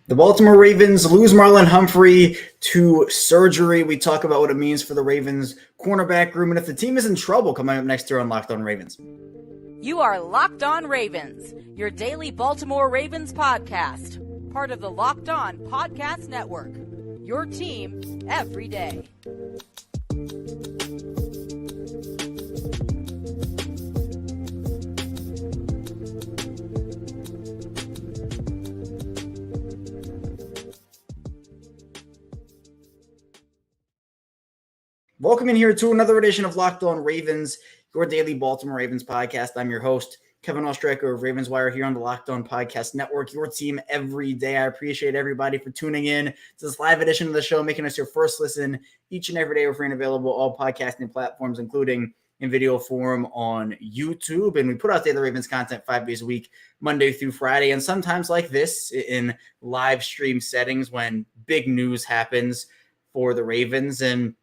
The Baltimore Ravens lose Marlon Humphrey to surgery. We talk about what it means for the Ravens cornerback room and if the team is in trouble coming up next year on Locked On Ravens. You are Locked On Ravens, your daily Baltimore Ravens podcast, part of the Locked On Podcast Network, your team every day. Welcome in here to another edition of Locked On Ravens, your daily Baltimore Ravens podcast. I'm your host, Kevin Ostrecker of Ravens Wire here on the Locked On Podcast Network, your team every day. I appreciate everybody for tuning in to this live edition of the show, making us your first listen each and every day. We're free and available all podcasting platforms, including in video form on YouTube. And we put out daily Ravens content 5 days a week, Monday through Friday, and sometimes like this in live stream settings when big news happens for the Ravens. And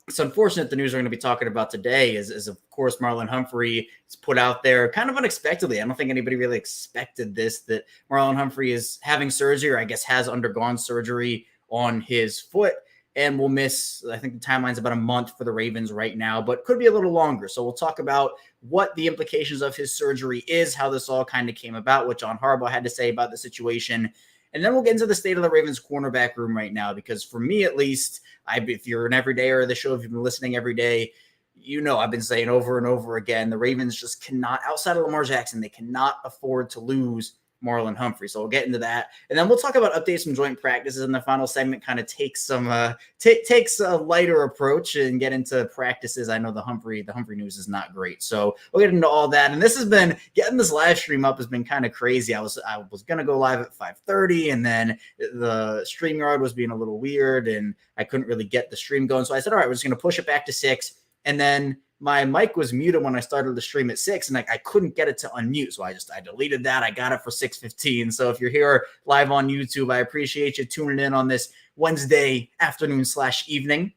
it's unfortunate the news we're going to be talking about today is of course, Marlon Humphrey is put out there kind of unexpectedly. I don't think anybody really expected this, that Marlon Humphrey is having surgery, or I guess has undergone surgery on his foot, and will miss, I think the timeline's about a month for the Ravens right now, but could be a little longer. So we'll talk about what the implications of his surgery is, how this all kind of came about, what John Harbaugh had to say about the situation. And then we'll get into the state of the Ravens cornerback room right now, because for me, at least, if you're an everydayer of the show, if you've been listening every day, you know I've been saying over and over again, the Ravens just cannot, outside of Lamar Jackson, they cannot afford to lose Marlon Humphrey. So we'll get into that. And then we'll talk about updates from joint practices in the final segment, kind of takes takes a lighter approach and get into practices. I know the Humphrey news is not great. So we'll get into all that. And this has been, getting this live stream up has been kind of crazy. I was going to go live at 5:30, and then the StreamYard was being a little weird and I couldn't really get the stream going. So I said, all right, we're just going to push it back to 6. And then my mic was muted when I started the stream at 6, and I couldn't get it to unmute. So I deleted that. I got it for 6:15. So if you're here live on YouTube, I appreciate you tuning in on this Wednesday afternoon / evening.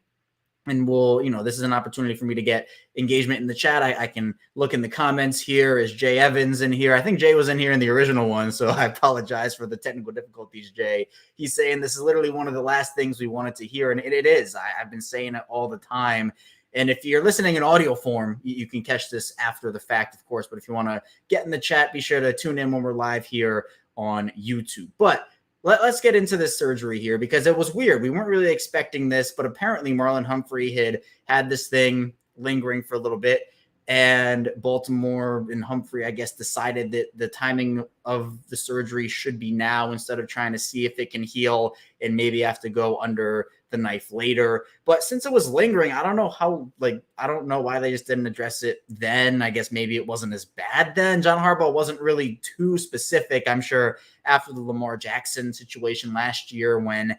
And this is an opportunity for me to get engagement in the chat. I can look in the comments here. Is Jay Evans in here? I think Jay was in here in the original one, so I apologize for the technical difficulties, Jay. He's saying this is literally one of the last things we wanted to hear, and it is. I've been saying it all the time. And if you're listening in audio form, you can catch this after the fact, of course. But if you want to get in the chat, be sure to tune in when we're live here on YouTube. But let's get into this surgery here, because it was weird. We weren't really expecting this, but apparently Marlon Humphrey had this thing lingering for a little bit. And Baltimore and Humphrey, I guess, decided that the timing of the surgery should be now instead of trying to see if it can heal and maybe have to go under the knife later. But since it was lingering, I don't know why they just didn't address it then. I guess maybe it wasn't as bad then. John Harbaugh wasn't really too specific. I'm sure after the Lamar Jackson situation last year, when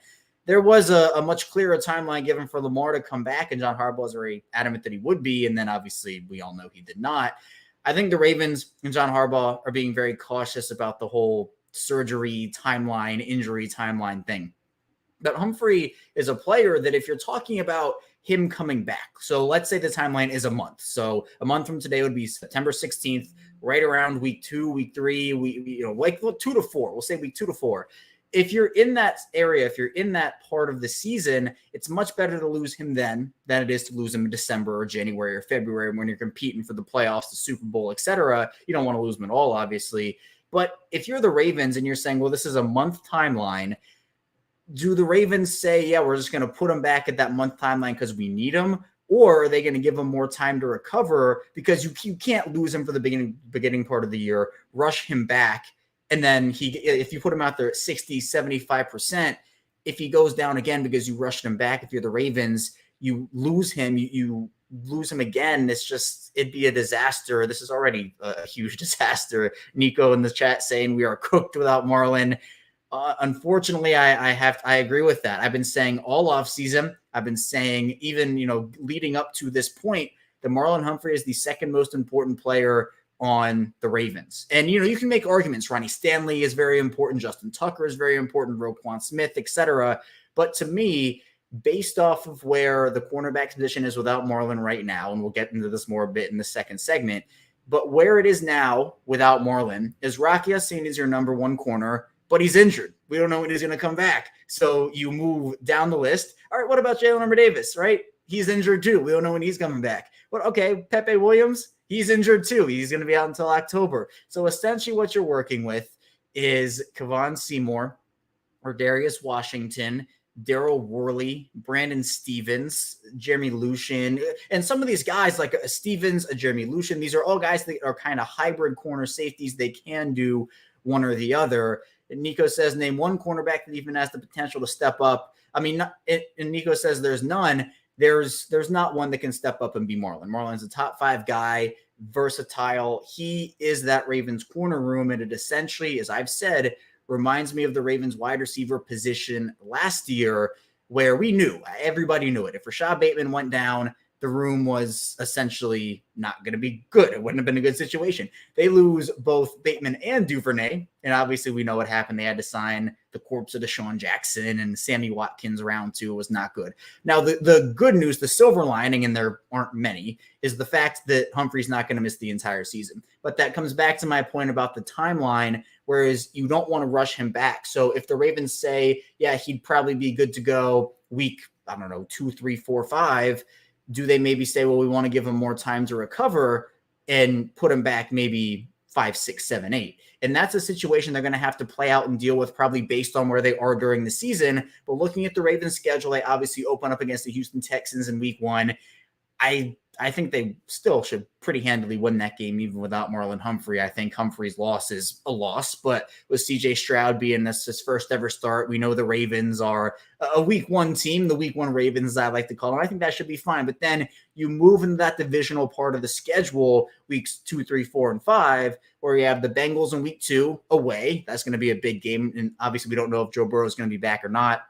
there was a much clearer timeline given for Lamar to come back, and John Harbaugh was very adamant that he would be, and then obviously we all know he did not. I think the Ravens and John Harbaugh are being very cautious about the whole surgery timeline, injury timeline thing. But Humphrey is a player that, if you're talking about him coming back, so let's say the timeline is a month. So a month from today would be September 16th, right around week 2, week 3, like 2 to 4. We'll say week 2 to 4. If you're in that area, if you're in that part of the season, it's much better to lose him then than it is to lose him in December or January or February when you're competing for the playoffs, the Super Bowl, etc. You don't want to lose him at all, obviously. But if you're the Ravens and you're saying, well, this is a month timeline, do the Ravens say, yeah, we're just going to put him back at that month timeline because we need him? Or are they going to give him more time to recover, because you can't lose him for the beginning part of the year, rush him back, and then if you put him out there at 60, 75%, if he goes down again because you rushed him back, if you're the Ravens, you lose him, you lose him again. It'd be a disaster. This is already a huge disaster. Nico in the chat saying we are cooked without Marlon. Unfortunately, I agree with that. I've been saying all offseason, I've been saying even, leading up to this point, that Marlon Humphrey is the second most important player on the Ravens. And, you can make arguments. Ronnie Stanley is very important. Justin Tucker is very important. Roquan Smith, etc. But to me, based off of where the cornerback position is without Marlon right now, and we'll get into this more a bit in the second segment, but where it is now without Marlon is Rocky Ya-Sin is your number one corner. but he's injured. We don't know when he's going to come back. So you move down the list. All right, what about Jalen Davis, right? He's injured too. We don't know when he's coming back. But okay, Pepe Williams, he's injured too. He's going to be out until October. So essentially what you're working with is Kevon Seymour or Darius Washington, Daryl Worley, Brandon Stevens, Jeremy Lucien, and some of these guys like a Stevens, a Jeremy Lucien, these are all guys that are kind of hybrid corner safeties. They can do one or the other. And Nico says, name one cornerback that even has the potential to step up. I mean, and Nico says there's none. There's not one that can step up and be Marlon. Marlon's a top 5 guy, versatile. He is that Ravens corner room, and it essentially, as I've said, reminds me of the Ravens wide receiver position last year, where everybody knew it. If Rashad Bateman went down, the room was essentially not going to be good. It wouldn't have been a good situation. They lose both Bateman and Duvernay, and obviously we know what happened. They had to sign the corpse of Deshaun Jackson, and Sammy Watkins round 2 was not good. Now, the good news, the silver lining, and there aren't many, is the fact that Humphrey's not going to miss the entire season. But that comes back to my point about the timeline, whereas you don't want to rush him back. So if the Ravens say, yeah, he'd probably be good to go week, 2, 3, 4, 5, do they maybe say, well, we want to give him more time to recover and put him back maybe 5, 6, 7, 8? And that's a situation they're going to have to play out and deal with probably based on where they are during the season. But looking at the Ravens schedule, they obviously open up against the Houston Texans in week 1. I think they still should pretty handily win that game, even without Marlon Humphrey. I think Humphrey's loss is a loss, but with CJ Stroud being his first ever start, we know the Ravens are a week 1 team, the week 1 Ravens, I like to call them. I think that should be fine. But then you move into that divisional part of the schedule, weeks 2, 3, 4, and 5, where you have the Bengals in week 2 away. That's going to be a big game. And obviously we don't know if Joe Burrow is going to be back or not.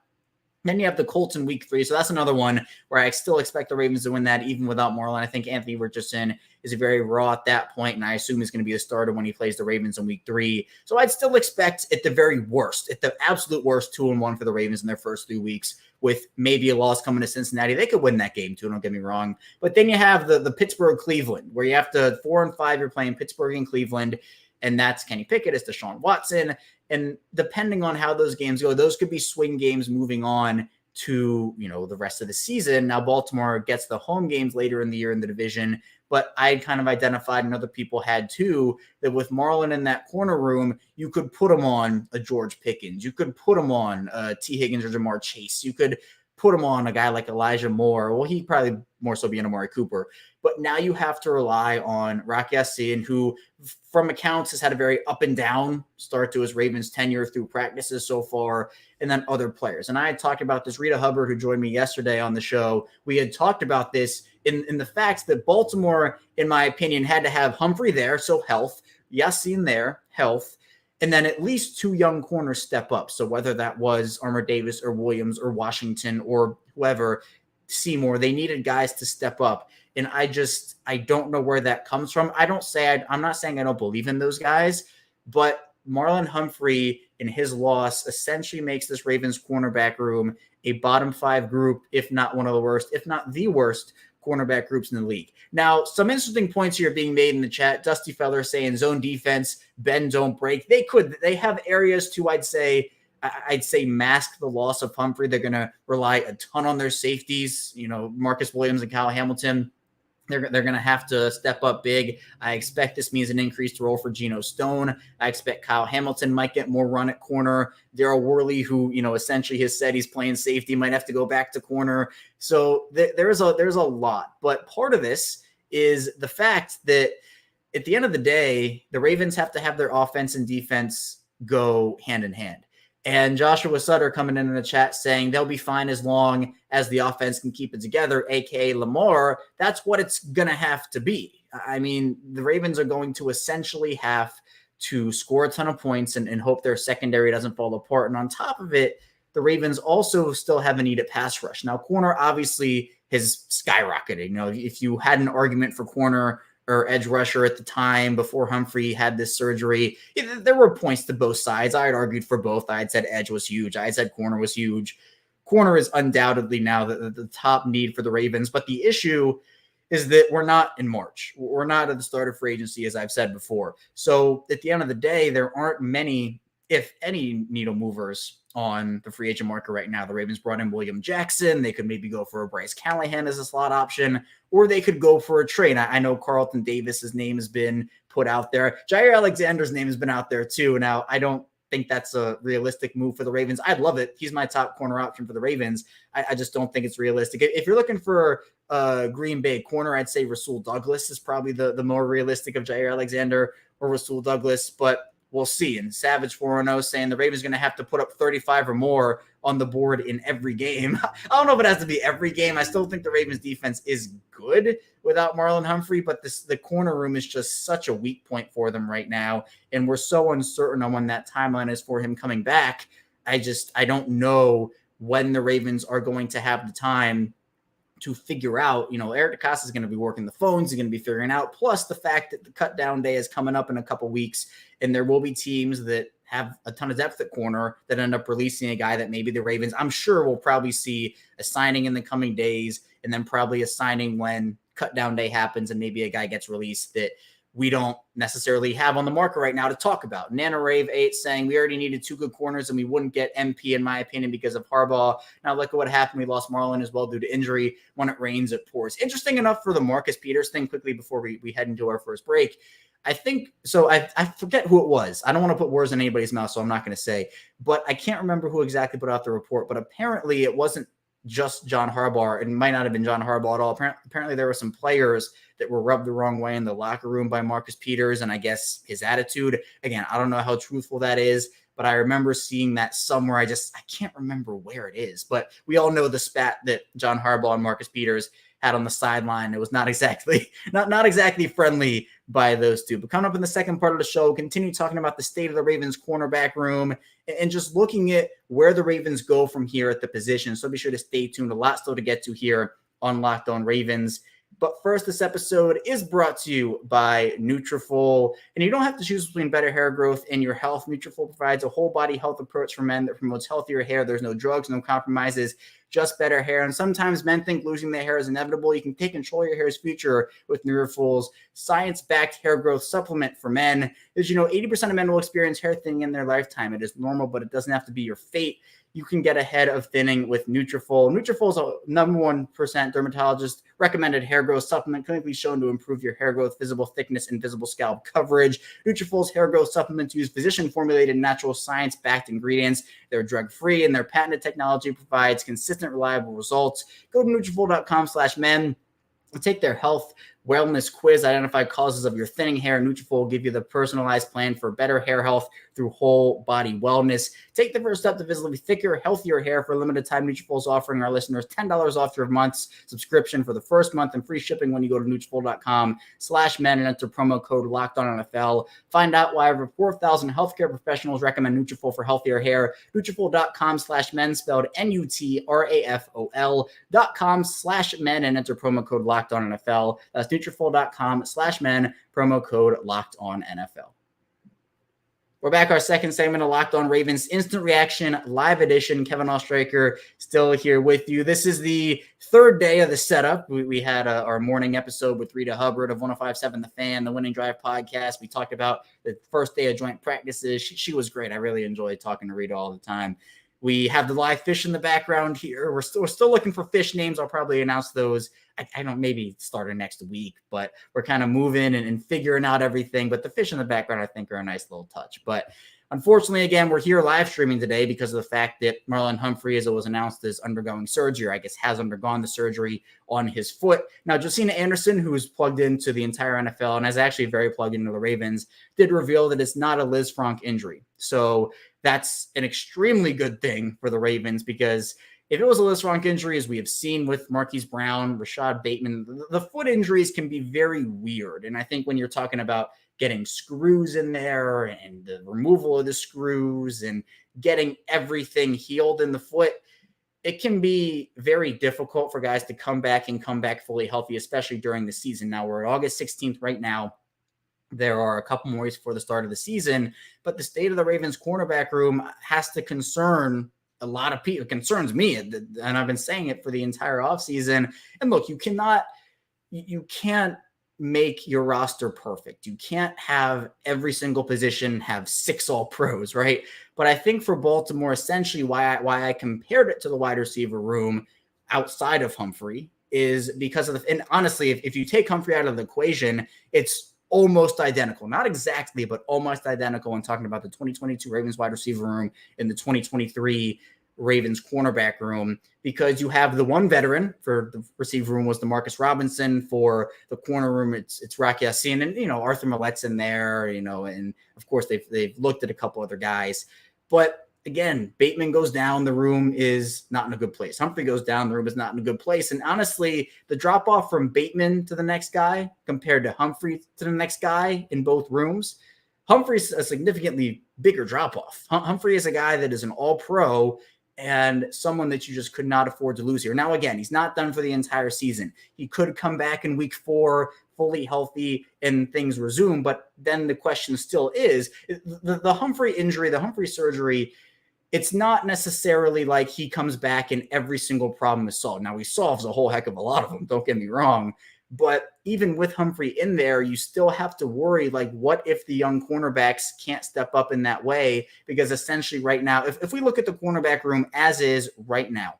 Then you have the Colts in week 3. So that's another one where I still expect the Ravens to win that even without Marlon. I think Anthony Richardson is very raw at that point, and I assume he's going to be a starter when he plays the Ravens in week 3. So I'd still expect at the very worst, at the absolute worst, 2-1 for the Ravens in their first 3 weeks, with maybe a loss coming to Cincinnati. They could win that game too, don't get me wrong. But then you have the Pittsburgh-Cleveland, where you have to 4-5, you're playing Pittsburgh and Cleveland, and that's Kenny Pickett, it's Deshaun Watson. And depending on how those games go, those could be swing games moving on to, the rest of the season. Now, Baltimore gets the home games later in the year in the division, but I kind of identified, and other people had too, that with Marlon in that corner room, you could put him on a George Pickens. You could put him on T. Higgins or Jamar Chase. You could put him on a guy like Elijah Moore. Well, he'd probably more so be an Amari Cooper. But now you have to rely on Rock Ya-Sin, who from accounts has had a very up and down start to his Ravens tenure through practices so far, and then other players. And I had talked about this. Rita Hubbard, who joined me yesterday on the show, we had talked about this in the facts that Baltimore, in my opinion, had to have Humphrey there, so health, Ya-Sin there, health, and then at least 2 young corners step up. So whether that was Armour Davis or Williams or Washington or whoever, Seymour, they needed guys to step up. And I don't know where that comes from. I'm not saying I don't believe in those guys, but Marlon Humphrey in his loss essentially makes this Ravens cornerback room a bottom 5 group, if not one of the worst, if not the worst cornerback groups in the league. Now, some interesting points here being made in the chat. Dusty Feller saying zone defense, bend, don't break. They have areas to, I'd say mask the loss of Humphrey. They're going to rely a ton on their safeties, Marcus Williams and Kyle Hamilton. They're going to have to step up big. I expect this means an increased role for Geno Stone. I expect Kyle Hamilton might get more run at corner. Daryl Worley, who, essentially has said he's playing safety, might have to go back to corner. So there's a lot. But part of this is the fact that at the end of the day, the Ravens have to have their offense and defense go hand in hand. And Joshua Sutter coming in the chat saying they'll be fine as long as the offense can keep it together, a.k.a. Lamar. That's what it's going to have to be. I mean, the Ravens are going to essentially have to score a ton of points and hope their secondary doesn't fall apart. And on top of it, the Ravens also still have a need at pass rush. Now, corner obviously has skyrocketed. If you had an argument for corner or edge rusher at the time before Humphrey had this surgery, there were points to both sides. I had argued for both. I had said edge was huge. I had said corner was huge. Corner is undoubtedly now the top need for the Ravens. But the issue is that we're not in March. We're not at the start of free agency, as I've said before. So at the end of the day, there aren't many if any needle movers on the free agent market right now. The Ravens brought in William Jackson. They could maybe go for a Bryce Callahan as a slot option, or they could go for a trade. I know Carlton Davis's name has been put out there. Jair Alexander's name has been out there too. Now, I don't think that's a realistic move for the Ravens. I'd love it. He's my top corner option for the Ravens. I just don't think it's realistic. If you're looking for Green Bay corner, I'd say Rasul Douglas is probably the more realistic of Jair Alexander or Rasul Douglas, but we'll see. And Savage 4-0 saying the Ravens going to have to put up 35 or more on the board in every game. I don't know if it has to be every game. I still think the Ravens defense is good without Marlon Humphrey, but the corner room is just such a weak point for them right now. And we're so uncertain on when that timeline is for him coming back. I don't know when the Ravens are going to have the time to figure out, Eric DeCosta is going to be working the phones. He's going to be figuring out, plus the fact that the cut down day is coming up in a couple weeks, and there will be teams that have a ton of depth at corner that end up releasing a guy that maybe the Ravens, I'm sure, will probably see a signing in the coming days, and then probably a signing when cut down day happens and maybe a guy gets released that we don't necessarily have on the market right now to talk about. Nana Rave 8 saying we already needed 2 good corners and we wouldn't get MP, in my opinion, because of Harbaugh. Now look at what happened. We lost Marlon as well due to injury. When it rains, it pours. Interesting enough for the Marcus Peters thing quickly before we head into our first break. I think so. I forget who it was. I don't want to put words in anybody's mouth, so I'm not going to say. But I can't remember who exactly put out the report. But apparently it wasn't just John Harbaugh. It might not have been John Harbaugh at all. Apparently there were some players that were rubbed the wrong way in the locker room by Marcus Peters, and I guess his attitude. Again, I don't know how truthful that is, but I remember seeing that somewhere. I can't remember where it is, but we all know the spat that John Harbaugh and Marcus Peters had on the sideline. It was not exactly friendly by those two. But coming up in the second part of the show, continue talking about the state of the Ravens cornerback room and just looking at where the Ravens go from here at the position. So be sure to stay tuned. A lot still to get to here on Locked On Ravens. But first, this episode is brought to you by Nutrafol. And you don't have to choose between better hair growth and your health. Nutrafol provides a whole body health approach for men that promotes healthier hair. There's no drugs, no compromises, just better hair. And sometimes men think losing their hair is inevitable. You can take control of your hair's future with Nutrafol's science-backed hair growth supplement for men. As you know, 80% of men will experience hair thinning in their lifetime. It is normal, but it doesn't have to be your fate. You can get ahead of thinning with Nutrafol. Nutrafol is a number 1% dermatologist recommended hair growth supplement, clinically shown to improve your hair growth, visible thickness, and visible scalp coverage. Nutrafol's hair growth supplements use physician-formulated, natural science-backed ingredients. They're drug-free, and their patented technology provides consistent, reliable results. Go to Nutrafol.com/men. Take their health wellness quiz, identify causes of your thinning hair. Nutrafol will give you the personalized plan for better hair health through whole body wellness. Take the first step to visibly thicker, healthier hair. For a limited time, Nutrafol is offering our listeners $10 off your month's subscription for the first month and free shipping when you go to Nutrafol.com/men and enter promo code LOCKEDONNFL. Find out why over 4,000 healthcare professionals recommend Nutrafol for healthier hair. Nutrafol.com/men, spelled Nutrafol.com/men, and enter promo code LOCKEDONNFL. That's Nutrafol.com/men, promo code LOCKEDONNFL. We're back, our second segment of Locked On Ravens Instant Reaction Live Edition. Kevin Oestreicher still here with you. This is the third day of the setup. We had our morning episode with Rita Hubbard of 105.7 The Fan, the Winning Drive podcast. We talked about the first day of joint practices. She was great. I really enjoyed talking to Rita all the time. We have the live fish in the background here. We're still looking for fish names. I'll probably announce those. I don't, maybe starting next week, but we're kind of moving and figuring out everything. But the fish in the background, I think, are a nice little touch. But unfortunately, again, we're here live streaming today because of the fact that Marlon Humphrey, as it was announced, is undergoing surgery, or I guess has undergone the surgery on his foot. Now, Josina Anderson, who is plugged into the entire NFL and is actually very plugged into the Ravens, did reveal that it's not a Liz Frank injury. So that's an extremely good thing for the Ravens, because if it was a Liz Frank injury, as we have seen with Marquise Brown, Rashad Bateman, the foot injuries can be very weird. And I think when you're talking about getting screws in there and the removal of the screws and getting everything healed in the foot, it can be very difficult for guys to come back fully healthy, especially during the season. Now, we're at August 16th right now. There are a couple more weeks before the start of the season, but the state of the Ravens cornerback room has to concern a lot of people. It concerns me, and I've been saying it for the entire offseason. And look, you can't make your roster perfect. You can't have every single position have 6 all pros, right? But I think for Baltimore, essentially why I compared it to the wide receiver room outside of Humphrey is because of and honestly, if you take Humphrey out of the equation, it's almost identical. Not exactly, but almost identical when talking about the 2022 Ravens wide receiver room and the 2023 Ravens cornerback room, because you have the one veteran. For the receiver room was DeMarcus Robinson. For the corner room, it's Rock Ya-Sin, and Arthur Millett's in there, and of course they've looked at a couple other guys. But again, Bateman goes down, the room is not in a good place. Humphrey goes down, the room is not in a good place. And honestly, the drop off from Bateman to the next guy compared to Humphrey to the next guy in both rooms, Humphrey's a significantly bigger drop off. Humphrey is a guy that is an all pro and someone that you just could not afford to lose here. Now, again, he's not done for the entire season. He could come back in week 4 fully healthy and things resume. But then the question still is the Humphrey injury, the Humphrey surgery. It's not necessarily like he comes back and every single problem is solved. Now, he solves a whole heck of a lot of them, don't get me wrong. But even with Humphrey in there, you still have to worry, like, what if the young cornerbacks can't step up in that way? Because essentially right now, if we look at the cornerback room as is right now,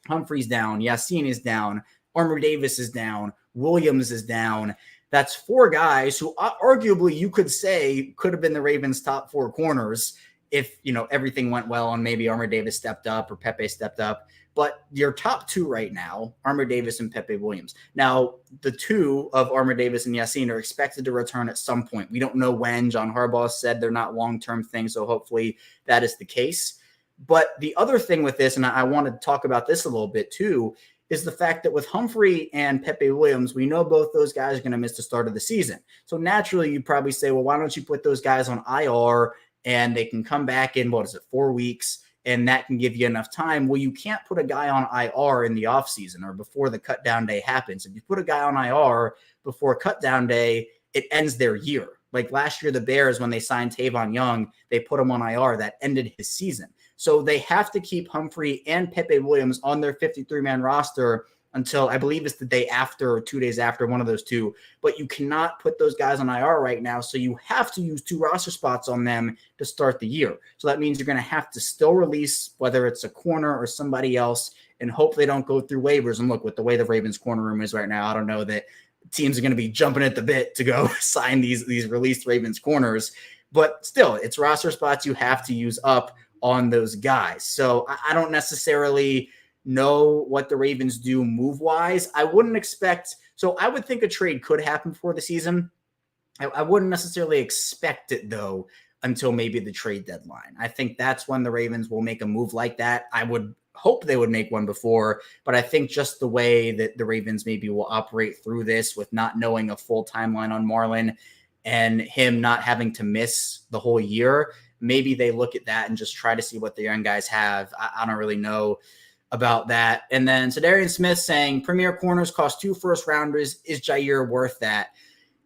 Humphrey's down, Ya-Sin is down, Armour Davis is down, Williams is down. That's 4 guys who arguably you could say could have been the Ravens' top 4 corners if, everything went well and maybe Armour Davis stepped up or Pepe stepped up. But your top 2 right now, Armour Davis and Pepe Williams. Now, the 2 of Armour Davis and Ya-Sin are expected to return at some point. We don't know when. John Harbaugh said they're not long-term things, so hopefully that is the case. But the other thing with this, and I want to talk about this a little bit too, is the fact that with Humphrey and Pepe Williams, we know both those guys are going to miss the start of the season. So naturally, you probably say, well, why don't you put those guys on IR and they can come back in, 4 weeks? And that can give you enough time. Well, you can't put a guy on IR in the offseason or before the cut down day happens. If you put a guy on IR before cut down day, it ends their year. Like last year, the Bears, when they signed Tavon Young, they put him on IR. That ended his season. So they have to keep Humphrey and Pepe Williams on their 53-man roster until I believe it's the day after or 2 days after, one of those 2. But you cannot put those guys on IR right now. So you have to use 2 roster spots on them to start the year. So that means you're going to have to still release, whether it's a corner or somebody else, and hope they don't go through waivers. And look, with the way the Ravens corner room is right now, I don't know that teams are going to be jumping at the bit to go sign these released Ravens corners. But still, it's roster spots you have to use up on those guys. So I don't necessarily know what the Ravens do move-wise. I wouldn't expect – so I would think a trade could happen for the season. I wouldn't necessarily expect it, though, until maybe the trade deadline. I think that's when the Ravens will make a move like that. I would hope they would make one before, but I think just the way that the Ravens maybe will operate through this with not knowing a full timeline on Marlon and him not having to miss the whole year, maybe they look at that and just try to see what the young guys have. I don't really know about that. And then Sadarian Smith saying premier corners cost 2 first-rounders. Is Jair worth that?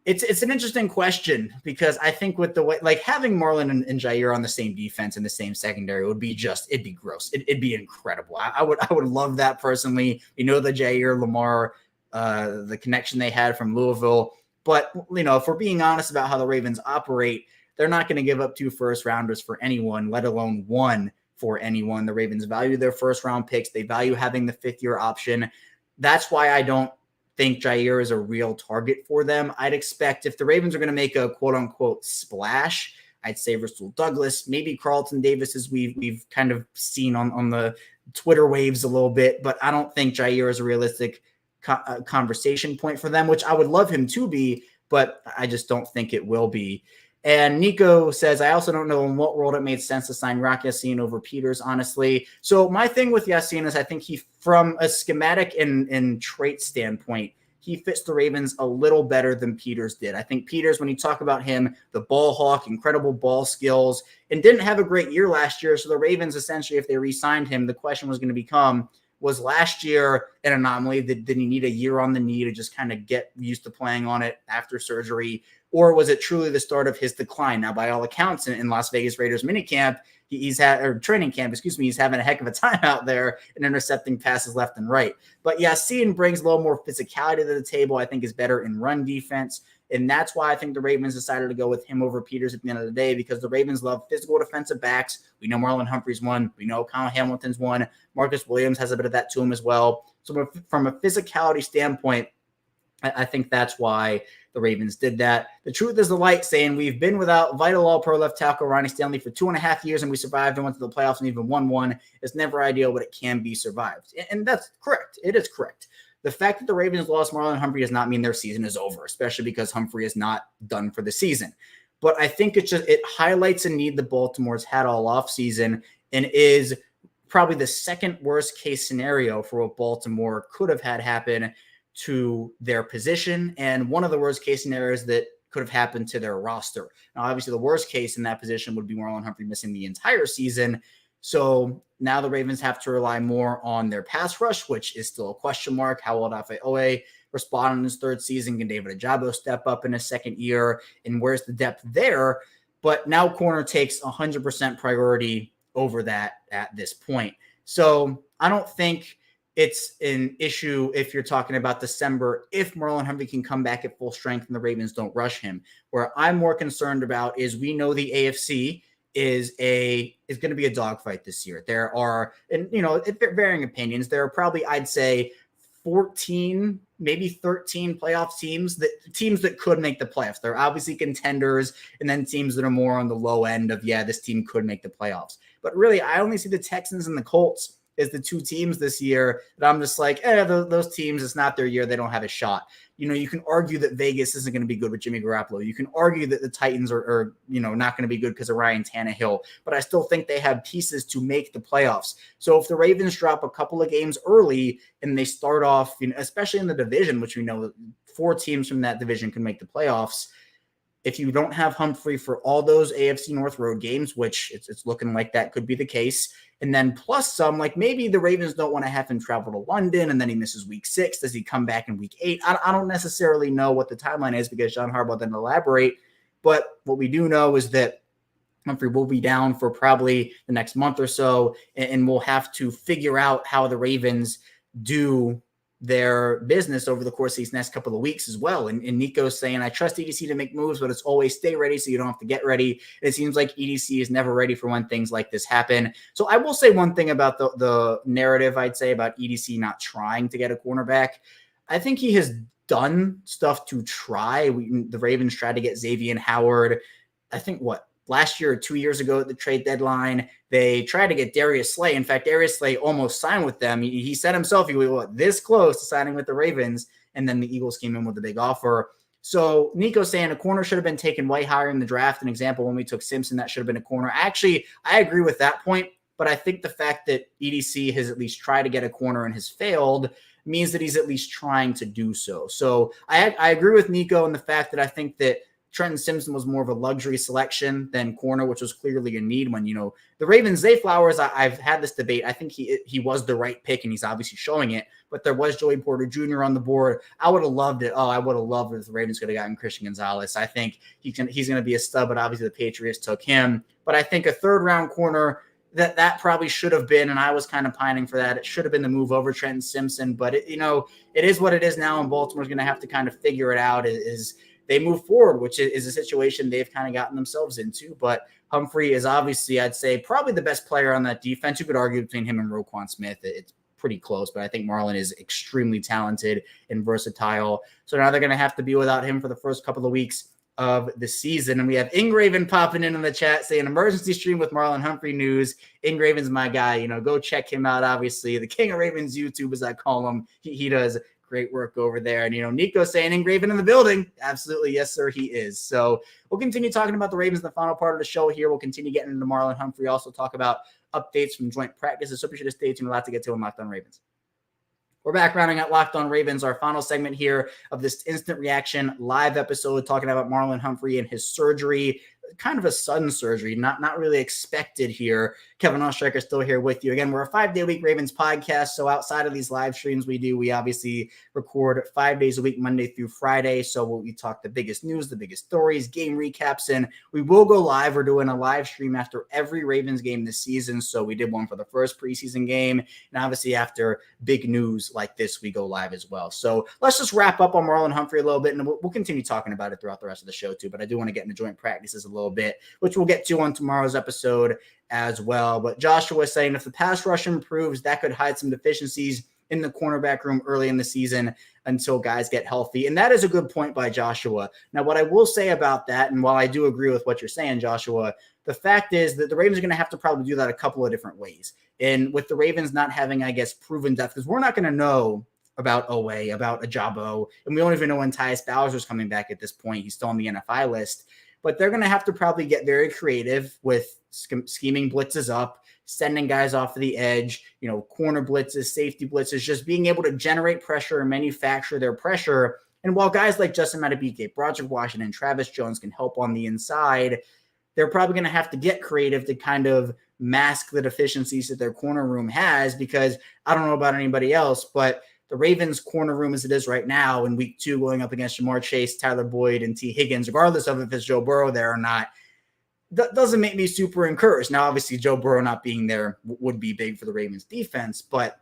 It's an interesting question because I think with the way, like having Marlon and Jair on the same defense and the same secondary would be it'd be gross. It'd be incredible. I would love that personally. The Jair Lamar, the connection they had from Louisville. But, if we're being honest about how the Ravens operate, they're not going to give up 2 first-rounders for anyone, let alone 1 for anyone. The Ravens value their first-round picks. They value having the 5th-year option. That's why I don't think Jair is a real target for them. I'd expect if the Ravens are going to make a quote-unquote splash, I'd say Rasul Douglas, maybe Carlton Davis, as we've kind of seen on the Twitter waves a little bit, but I don't think Jair is a realistic conversation point for them, which I would love him to be, but I just don't think it will be. And Nico says, I also don't know in what world it made sense to sign Rock Ya-Sin over Peters, honestly. So my thing with Ya-Sin is I think he, from a schematic and trait standpoint, he fits the Ravens a little better than Peters did. I think Peters, when you talk about him, the ball hawk, incredible ball skills, and didn't have a great year last year. So the Ravens, essentially, if they re-signed him, the question was going to become, was last year an anomaly? Did he need a year on the knee to just kind of get used to playing on it after surgery? Or was it truly the start of his decline? Now, by all accounts, in Las Vegas Raiders minicamp, he's had, or training camp, excuse me, he's having a heck of a time out there and intercepting passes left and right. But Yassine brings a little more physicality to the table. I think is better in run defense. And that's why I think the Ravens decided to go with him over Peters at the end of the day, because the Ravens love physical defensive backs. We know Marlon Humphrey's one. We know Kyle Hamilton's one. Marcus Williams has a bit of that to him as well. So from a physicality standpoint, I think that's why the Ravens did that. The truth is the light, saying we've been without vital all-pro left tackle Ronnie Stanley for 2.5 years, and we survived and went to the playoffs and even won one. It's never ideal, but it can be survived. And that's correct. It is correct. The fact that the Ravens lost Marlon Humphrey does not mean their season is over, especially because Humphrey is not done for the season. But I think it highlights a need the Baltimore's had all offseason and is probably the second worst case scenario for what Baltimore could have had happen to their position, and one of the worst case scenarios that could have happened to their roster. Now, obviously, the worst case in that position would be Marlon Humphrey missing the entire season. So now the Ravens have to rely more on their pass rush, which is still a question mark. How will Odafe Owe respond in his third season? Can David Ojabo step up in his second year? And where's the depth there? But now corner takes 100% priority over that at this point. So I don't think it's an issue if you're talking about December, if Marlon Humphrey can come back at full strength and the Ravens don't rush him. Where I'm more concerned about is we know the AFC is going to be a dogfight this year. There are, and varying opinions. There are probably, I'd say, 14, maybe 13 playoff teams that could make the playoffs. They're obviously contenders, and then teams that are more on the low end of, this team could make the playoffs. But really, I only see the Texans and the Colts as the two teams this year that I'm just like, those teams, it's not their year. They don't have a shot. You can argue that Vegas isn't going to be good with Jimmy Garoppolo. You can argue that the Titans are not going to be good because of Ryan Tannehill, but I still think they have pieces to make the playoffs. So if the Ravens drop a couple of games early and they start off, especially in the division, which we know 4 teams from that division can make the playoffs, if you don't have Humphrey for all those AFC North road games, which it's looking like that could be the case, and then plus some, like maybe the Ravens don't want to have him travel to London and then he misses week 6. Does he come back in week 8? I don't necessarily know what the timeline is because John Harbaugh didn't elaborate. But what we do know is that Humphrey will be down for probably the next month or so, and we'll have to figure out how the Ravens do their business over the course of these next couple of weeks as well. And Nico's saying, I trust EDC to make moves, but it's always stay ready so you don't have to get ready. And it seems like EDC is never ready for when things like this happen. So I will say one thing about the narrative, I'd say, about EDC not trying to get a cornerback. I think he has done stuff to try. The Ravens tried to get Xavier Howard, I think, last year or 2 years ago at the trade deadline. They tried to get Darius Slay. In fact, Darius Slay almost signed with them. He said himself he was this close to signing with the Ravens, and then the Eagles came in with a big offer. So Nico's saying a corner should have been taken way higher in the draft. An example, when we took Simpson, that should have been a corner. Actually, I agree with that point, but I think the fact that EDC has at least tried to get a corner and has failed means that he's at least trying to do so. So I agree with Nico in the fact that I think that Trenton Simpson was more of a luxury selection than corner, which was clearly a need when, the Ravens, Zay Flowers, I've had this debate. I think he was the right pick, and he's obviously showing it, but there was Joey Porter Jr. on the board. I would have loved it. I would have loved it if the Ravens could have gotten Christian Gonzalez. I think he's going to be a stud, but obviously the Patriots took him. But I think a third-round corner, that probably should have been, and I was kind of pining for that. It should have been the move over Trenton Simpson, but it is what it is now, and Baltimore's going to have to kind of figure it out as they move forward, which is a situation they've kind of gotten themselves into. But Humphrey is obviously, I'd say, probably the best player on that defense. You could argue between him and Roquan Smith. It's pretty close, but I think Marlon is extremely talented and versatile. So now they're going to have to be without him for the first couple of weeks of the season. And we have Ingraven popping in the chat saying emergency stream with Marlon Humphrey news. Ingraven's my guy. Go check him out. Obviously, the King of Ravens YouTube, as I call him. He does great work over there. And, Nico saying Ingraven in the building. Absolutely. Yes, sir, he is. So we'll continue talking about the Ravens in the final part of the show here. We'll continue getting into Marlon Humphrey. Also talk about updates from joint practices. So be sure to stay tuned. A lot to get to on Locked On Ravens. We're back rounding out Locked On Ravens, our final segment here of this instant reaction live episode, talking about Marlon Humphrey and his surgery, kind of a sudden surgery, not really expected here. Kevin Ostreicher still here with you. Again, we're a 5-day-a-week Ravens podcast, so outside of these live streams we obviously record 5 days a week, Monday through Friday, so we talk the biggest news, the biggest stories, game recaps, and we will go live. We're doing a live stream after every Ravens game this season, so we did one for the first preseason game, and obviously after big news like this, we go live as well. So let's just wrap up on Marlon Humphrey a little bit, and we'll continue talking about it throughout the rest of the show too, but I do want to get into joint practices a little bit, which we'll get to on tomorrow's episode as well. But Joshua was saying if the pass rush improves, that could hide some deficiencies in the cornerback room early in the season until guys get healthy. And that is a good point by Joshua. Now, what I will say about that, and while I do agree with what you're saying, Joshua, the fact is that the Ravens are going to have to probably do that a couple of different ways. And with the Ravens not having, I guess, proven depth, because we're not going to know about Owe, about Ajabo, and we don't even know when Tyus Bowser's coming back at this point. He's still on the NFI list. But they're going to have to probably get very creative with scheming blitzes up, sending guys off of the edge, corner blitzes, safety blitzes, just being able to generate pressure and manufacture their pressure. And while guys like Justin Madubuike, Broderick Washington, Travis Jones can help on the inside, they're probably going to have to get creative to kind of mask the deficiencies that their corner room has, because I don't know about anybody else, but the Ravens corner room as it is right now in week 2 going up against Jamar Chase, Tyler Boyd, and T. Higgins, regardless of if it's Joe Burrow there or not, that doesn't make me super encouraged. Now, obviously, Joe Burrow not being there would be big for the Ravens defense, but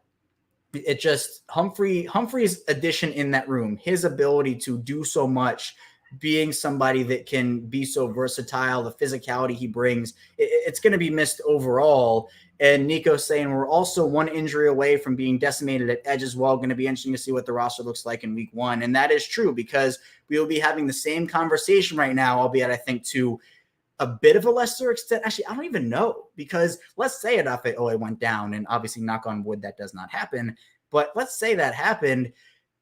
it just Humphrey's addition in that room, his ability to do so much, being somebody that can be so versatile, the physicality he brings, it's going to be missed overall. And Nico's saying we're also one injury away from being decimated at edge as well. Going to be interesting to see what the roster looks like in week 1. And that is true because we will be having the same conversation right now, albeit I think to a bit of a lesser extent. Actually, I don't even know, because let's say Odafe Owe went down, and obviously knock on wood, that does not happen. But let's say that happened.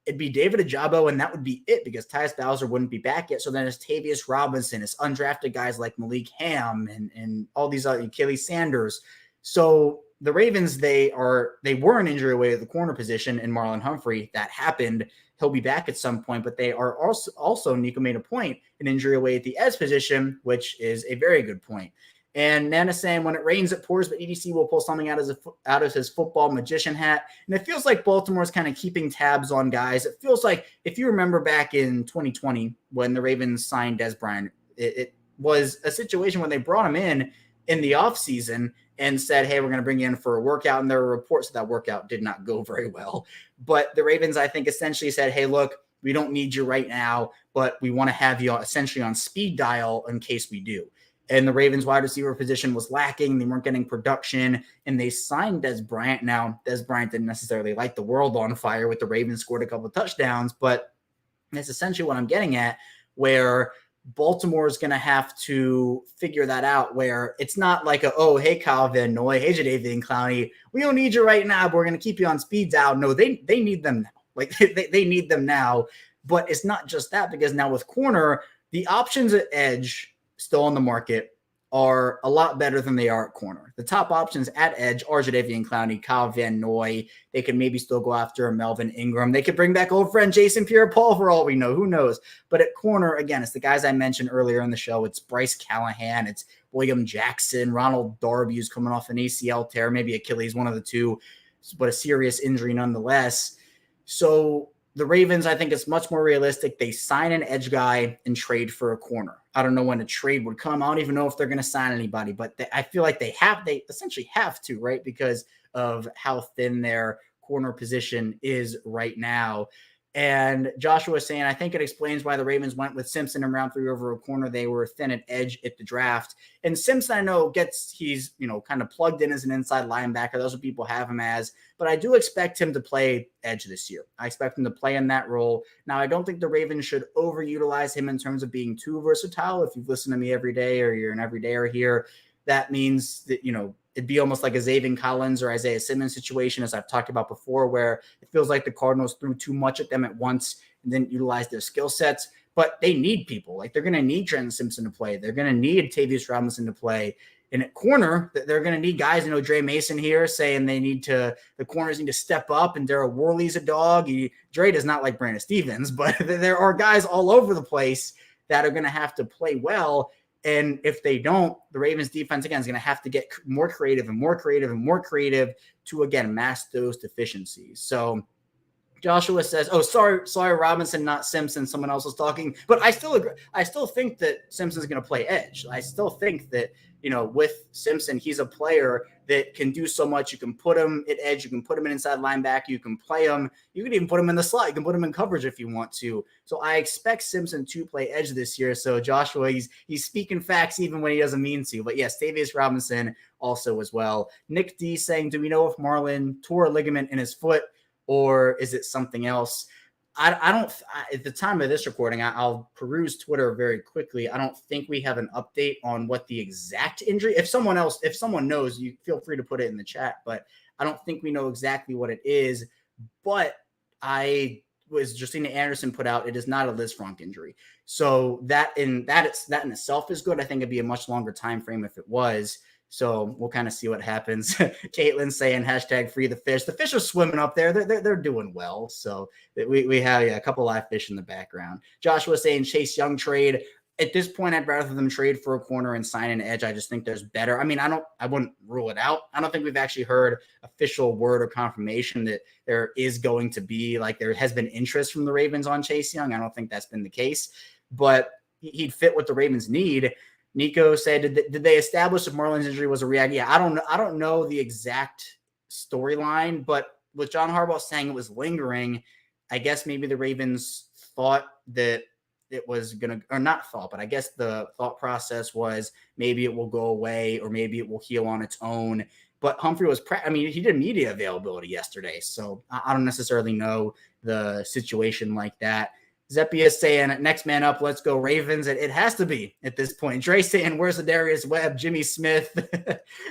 It'd be David Ajabo, and that would be it, because Tyus Bowser wouldn't be back yet. So then it's Tavius Robinson, it's undrafted guys like Malik Ham and all these other Achilles Sanders. So the Ravens, they were an injury away at the corner position in Marlon Humphrey. That happened. He'll be back at some point, but they are also Nico made a point, an injury away at the edge position, which is a very good point. And Nana saying when it rains, it pours, but EDC will pull something out of his football magician hat. And it feels like Baltimore's kind of keeping tabs on guys. It feels like, if you remember back in 2020 when the Ravens signed Des Bryant, it was a situation when they brought him in the offseason and said, hey, we're going to bring you in for a workout. And there were reports that workout did not go very well. But the Ravens, I think, essentially said, hey, look, we don't need you right now, but we want to have you essentially on speed dial in case we do. And the Ravens wide receiver position was lacking. They weren't getting production, and they signed Des Bryant. Now, Des Bryant didn't necessarily light the world on fire with the Ravens, scored a couple of touchdowns, but that's essentially what I'm getting at, where Baltimore is going to have to figure that out, where it's not like hey, Kyle Van Noy, hey, Jadeveon Clowney, we don't need you right now, but we're going to keep you on speed dial. No, they need them now. Like they need them now. But it's not just that, because now with corner, the options at edge still on the market are a lot better than they are at corner. The top options at edge are Jadeveon Clowney, Kyle Van Noy. They can maybe still go after a Melvin Ingram. They could bring back old friend Jason Pierre-Paul for all we know. Who knows? But at corner, again, it's the guys I mentioned earlier in the show. It's Bryce Callahan. It's William Jackson. Ronald Darby, who's coming off an ACL tear, maybe Achilles, one of the two, but a serious injury nonetheless. So the Ravens, I think it's much more realistic. They sign an edge guy and trade for a corner. I don't know when a trade would come. I don't even know if they're going to sign anybody, but I feel like they essentially have to, right? Because of how thin their corner position is right now. And Joshua was saying, I think it explains why the Ravens went with Simpson in round 3 over a corner. They were thin at edge at the draft. And Simpson, I know he's kind of plugged in as an inside linebacker. Those are people have him as, but I do expect him to play edge this year. I expect him to play in that role. Now, I don't think the Ravens should overutilize him in terms of being too versatile. If you've listened to me every day, or you're an everydayer here, that means that, it'd be almost like a Zaven Collins or Isaiah Simmons situation, as I've talked about before, where it feels like the Cardinals threw too much at them at once and didn't utilize their skill sets. But they need people. Like, they're going to need Trenton Simpson to play. They're going to need Tavius Robinson to play. And at corner, they're going to need guys. Dre Mason here saying the corners need to step up, and Darryl Worley's a dog. Dre does not like Brandon Stevens, but there are guys all over the place that are going to have to play well. And if they don't, the Ravens defense, again, is going to have to get more creative and more creative and more creative to, again, mask those deficiencies. So Joshua says, oh, sorry, Robinson, not Simpson. Someone else was talking. But I still agree. I still think that Simpson's going to play edge. I still think that, with Simpson, he's a player that can do so much. You can put him at edge. You can put him in inside linebacker. You can play him. You can even put him in the slot. You can put him in coverage if you want to. So I expect Simpson to play edge this year. So Joshua, he's speaking facts even when he doesn't mean to. But yes, Tavius Robinson also as well. Nick D saying, do we know if Marlon tore a ligament in his foot, or is it something else? I don't, at the time of this recording, I'll peruse Twitter very quickly. I don't think we have an update on what the exact injury. If someone knows, you feel free to put it in the chat, but I don't think we know exactly what it is. But Justina Anderson put out, it is not a Liz Frank injury. So that in itself is good. I think it'd be a much longer time frame if it was. So we'll kind of see what happens. Caitlin saying #free the fish. The fish are swimming up there. They're doing well. So we have a couple live fish in the background. Joshua saying Chase Young trade. At this point, I'd rather them trade for a corner and sign an edge. I just think there's better. I mean, I wouldn't rule it out. I don't think we've actually heard official word or confirmation that there is going to be, like, there has been interest from the Ravens on Chase Young. I don't think that's been the case, but he'd fit what the Ravens need. Nico said, did they establish if Marlon's injury was a reaction? Yeah, I don't know the exact storyline, but with John Harbaugh saying it was lingering, I guess maybe the Ravens thought that it was going to, or not thought, but I guess the thought process was maybe it will go away or maybe it will heal on its own. But Humphrey he did media availability yesterday, so I don't necessarily know the situation like that. Zeppia is saying, next man up, let's go Ravens. It has to be at this point. Dre saying, where's the Darius Webb, Jimmy Smith?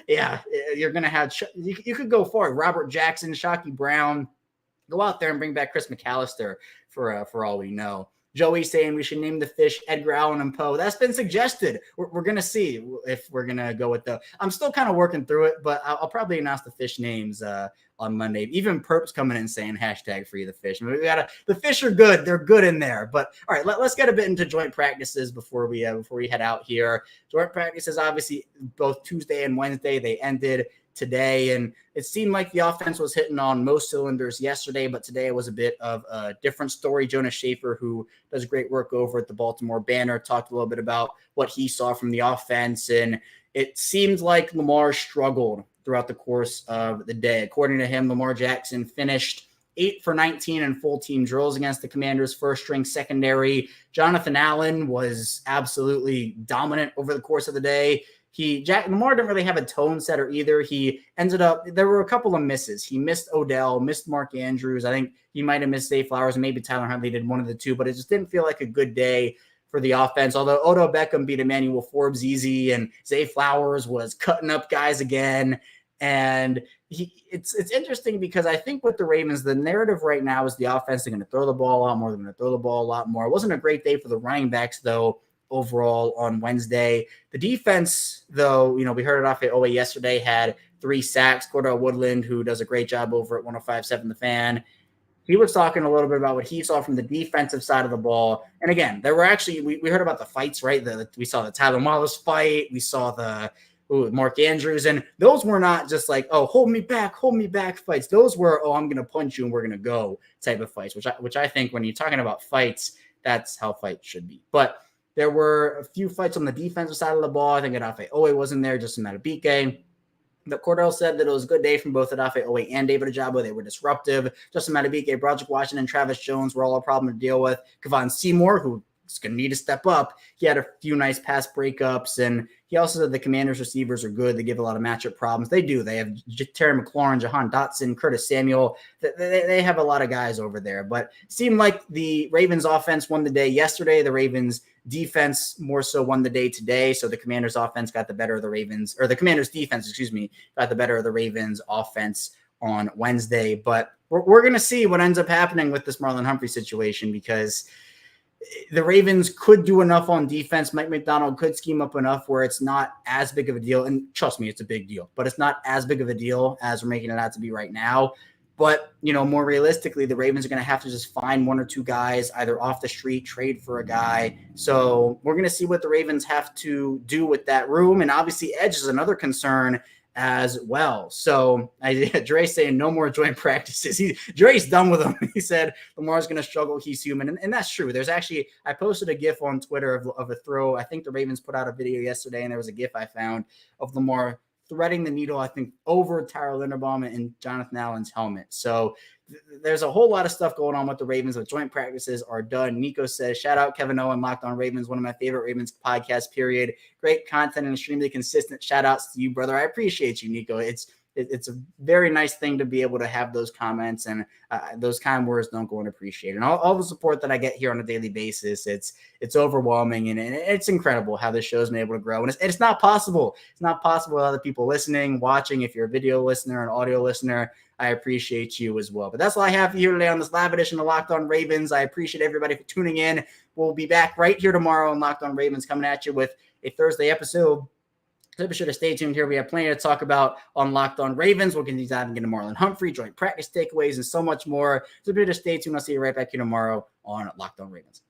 Yeah, you're going to have – you could go for it. Robert Jackson, Shockey Brown. Go out there and bring back Chris McAllister for all we know. Joey saying we should name the fish Edgar Allan and Poe. That's been suggested. We're going to see if we're going to go with I'm still kind of working through it, but I'll probably announce the fish names on Monday. Even Perp's coming in saying #free the fish. I mean, the fish are good. They're good in there. But all right, let's get a bit into joint practices before we head out here. Joint practices, obviously, both Tuesday and Wednesday, they ended today, and it seemed like the offense was hitting on most cylinders yesterday, but today was a bit of a different story. Jonas Schaefer, who does great work over at the Baltimore Banner, talked a little bit about what he saw from the offense, and it seemed like Lamar struggled throughout the course of the day. According to him, Lamar Jackson finished 8 for 19 in full team drills against the Commanders' first string secondary. Jonathan Allen was absolutely dominant over the course of the day. Lamar didn't really have a tone setter either. There were a couple of misses. He missed Odell, missed Mark Andrews. I think he might have missed Zay Flowers, and maybe Tyler Huntley did one of the two, but it just didn't feel like a good day for the offense. Although Odell Beckham beat Emmanuel Forbes easy, and Zay Flowers was cutting up guys again. And it's interesting because I think with the Ravens, the narrative right now is the offense is going to throw the ball a lot more. They're going to throw the ball a lot more. It wasn't a great day for the running backs, though, overall on Wednesday. The defense, though, we heard it off at OA yesterday, had 3 sacks. Cordell Woodland, who does a great job over at 105.7 The Fan, he was talking a little bit about what he saw from the defensive side of the ball. And again, there were actually, we heard about the fights, right? We saw the Tyler Wallace fight. We saw the Mark Andrews. And those were not just like, oh, hold me back fights. Those were, oh, I'm going to punch you and we're going to go type of fights, which I think when you're talking about fights, that's how fights should be. But there were a few fights on the defensive side of the ball. I think Adafe Owe wasn't there, just Matabike. But Cordell said that it was a good day from both Adafe Owe and David Ojabo. They were disruptive. Justin Matabike, Broderick Washington, Travis Jones were all a problem to deal with. Kevon Seymour, who is going to need to step up, he had a few nice pass breakups. And he also said the Commanders' receivers are good. They give a lot of matchup problems. They do. They have Terry McLaurin, Jahan Dotson, Curtis Samuel. They have a lot of guys over there. But it seemed like the Ravens offense won the day yesterday. The Ravens defense more so won the day today. So the Commanders offense got the better of the Ravens, or the Commanders defense, got the better of the Ravens offense on Wednesday. But we're going to see what ends up happening with this Marlon Humphrey situation, because the Ravens could do enough on defense. Mike McDonald could scheme up enough where it's not as big of a deal. And trust me, it's a big deal, but it's not as big of a deal as we're making it out to be right now. But, more realistically, the Ravens are going to have to just find one or two guys either off the street, trade for a guy. So we're going to see what the Ravens have to do with that room. And obviously edge is another concern as well. So Dre's saying no more joint practices. Dre's done with them. He said Lamar's going to struggle. He's human. And that's true. There's actually, I posted a GIF on Twitter of a throw. I think the Ravens put out a video yesterday, and there was a GIF I found of Lamar threading the needle, I think, over Tyler Linderbaum and Jonathan Allen's helmet. So there's a whole lot of stuff going on with the Ravens. The joint practices are done. Nico says, shout out Kevin Owen, Locked On Ravens, one of my favorite Ravens podcasts, period. Great content and extremely consistent. Shout outs to you, brother. I appreciate you, Nico. It's a very nice thing to be able to have those comments, and those kind words don't go unappreciated. And all the support that I get here on a daily basis, it's overwhelming, and it's incredible how this show's been able to grow. And it's not possible. It's not possible with other people listening, watching. If you're a video listener, an audio listener, I appreciate you as well. But that's all I have for you today on this live edition of Locked On Ravens. I appreciate everybody for tuning in. We'll be back right here tomorrow on Locked On Ravens, coming at you with a Thursday episode. So be sure to stay tuned here. We have plenty to talk about on Locked On Ravens. We'll continue diving into Marlon Humphrey, joint practice takeaways, and so much more. So be sure to stay tuned. I'll see you right back here tomorrow on Locked On Ravens.